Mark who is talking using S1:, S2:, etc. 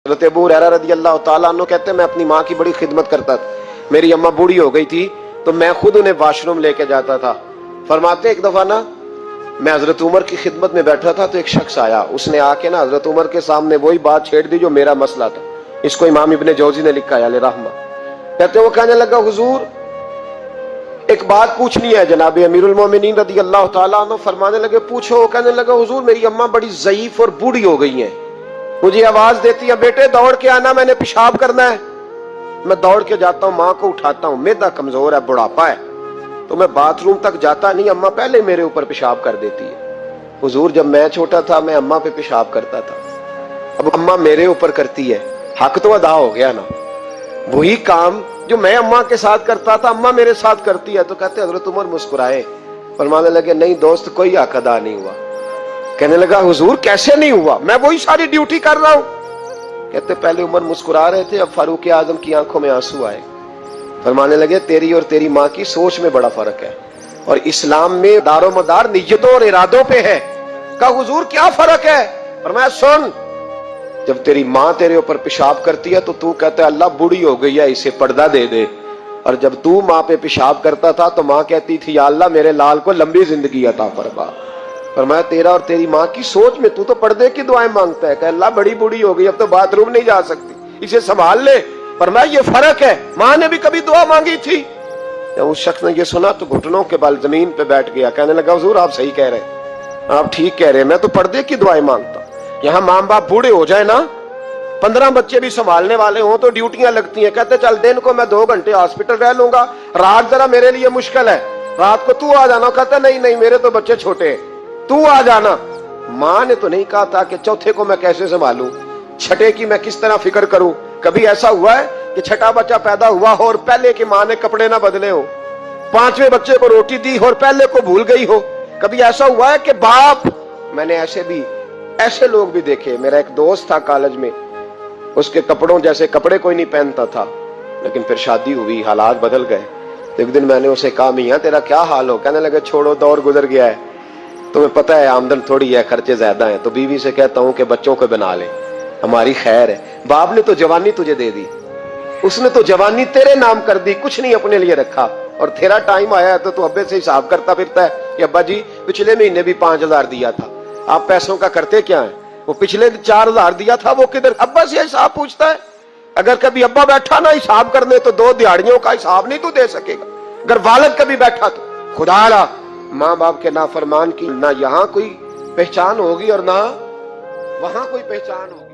S1: حضرت ابو ہریرہ رضی اللہ تعالیٰ عنہ کہتے ہیں میں اپنی ماں کی بڑی خدمت کرتا تھا. میری اماں بوڑھی ہو گئی تھی تو میں خود انہیں واش روم لے کے جاتا تھا. فرماتے ایک دفعہ نا میں حضرت عمر کی خدمت میں بیٹھا تھا تو ایک شخص آیا, اس نے آ کے نا حضرت عمر کے سامنے وہی بات چھیڑ دی جو میرا مسئلہ تھا. اس کو امام ابن جوزی نے لکھا ہے علیہ رحمہ. کہتے وہ کہنے لگا حضور ایک بات پوچھنی ہے. جناب امیر المومنین رضی اللہ تعالیٰ عنہ فرمانے لگے پوچھو. کہنے لگا حضور میری اماں بڑی ضعیف اور بوڑھی ہو گئی ہیں, مجھے آواز دیتی ہے بیٹے دوڑ کے آنا میں نے پیشاب کرنا ہے. میں دوڑ کے جاتا ہوں, ماں کو اٹھاتا ہوں, معدہ کمزور ہے, بڑھاپا ہے, تو میں باتھ روم تک جاتا نہیں, اماں پہلے میرے اوپر پیشاب کر دیتی ہے. حضور جب میں چھوٹا تھا میں اماں پہ پیشاب کرتا تھا, اب اماں میرے اوپر کرتی ہے, حق تو ادا ہو گیا نا. وہی کام جو میں اماں کے ساتھ کرتا تھا اماں میرے ساتھ کرتی ہے. تو کہتے حضرت عمر مسکرائے, فرمانے لگے نہیں دوست کوئی حق ادا نہیں ہوا. کہنے لگا حضور کیسے نہیں ہوا, میں وہی ساری ڈیوٹی کر رہا ہوں. کہتے پہلے عمر مسکرا رہے تھے, اب فاروق اعظم کی آنکھوں میں آنسو آئے. فرمانے لگے تیری اور تیری ماں کی سوچ میں بڑا فرق ہے, اور اسلام میں دار و مدار نیتوں اور ارادوں پہ ہے. کہا حضور کیا فرق ہے؟ فرمایا سن, جب تیری ماں تیرے اوپر پیشاب کرتی ہے تو کہتا ہے اللہ بوڑھی ہو گئی ہے اسے پردہ دے دے, اور جب تو ماں پہ پیشاب کرتا تھا تو ماں کہتی تھی یا اللہ میرے لال کو لمبی زندگی عطا فرما. فرمایا تیرا اور تیری ماں کی سوچ میں تو پردے کی دعائیں مانگتا ہے کہ اللہ بڑی بوڑھی ہو گئی اب تو باتھ روم نہیں جا سکتی, اسے سنبھال لے. فرمایا یہ فرق ہے, ماں نے بھی کبھی دعا مانگی تھی. جب اس شخص نے یہ سنا تو گھٹنوں کے بل زمین پہ بیٹھ گیا. کہنے لگا حضور آپ صحیح کہہ رہے ہیں, آپ ٹھیک کہہ رہے ہیں, میں تو پردے کی دعائیں مانگتا ہوں. یہاں ماں باپ بوڑھے ہو جائے نا, 15 بچے بھی سنبھالنے والے ہوں تو ڈیوٹیاں لگتی ہیں. کہتے چل دن کو میں 2 گھنٹے ہاسپٹل رہ لوں گا, رات ذرا میرے لیے مشکل ہے, رات کو تو آ جانا. کہتا نہیں نہیں میرے تو بچے چھوٹے ہیں, تو آ جانا. ماں نے تو نہیں کہا تھا کہ چوتھے کو میں کیسے سنبھالوں, چھٹے کی میں کس طرح فکر کروں. کبھی ایسا ہوا ہے کہ چھٹا بچہ پیدا ہوا ہو اور پہلے کی ماں نے کپڑے نہ بدلے ہو, 5ویں بچے کو روٹی دی اور پہلے کو بھول گئی ہو. کبھی ایسا ہوا ہے کہ باپ, میں نے ایسے لوگ بھی دیکھے. میرا ایک دوست تھا کالج میں, اس کے کپڑوں جیسے کپڑے کوئی نہیں پہنتا تھا, لیکن پھر شادی ہوئی حالات بدل گئے. تو ایک دن میں نے اسے کہا میاں تیرا کیا حال ہو؟ کہنے لگے چھوڑو دور گزر گیا ہے, تمہیں پتہ ہے آمدن تھوڑی ہے, خرچے زیادہ ہیں, تو بیوی سے کہتا ہوں کہ بچوں کو بنا لے, ہماری خیر ہے. باپ نے تو جوانی تجھے دے دی, اس نے تو جوانی تیرے نام کر دی, کچھ نہیں اپنے لیے رکھا, اور تیرا ٹائم آیا ہے تو ابے سے حساب کرتا پھرتا ہے کہ ابا جی پچھلے مہینے بھی 5000 دیا تھا, آپ پیسوں کا کرتے کیا ہیں؟ وہ پچھلے 4000 دیا تھا وہ کدھر؟ ابا سے حساب پوچھتا ہے. اگر کبھی ابا بیٹھا نا حساب کرنے تو 2 دیہڑیوں کا حساب نہیں تو دے سکے گا. اگر والد کبھی بیٹھا تو خدا را ماں باپ کے نافرمان کی نہ یہاں کوئی پہچان ہوگی اور نہ وہاں کوئی پہچان ہوگی.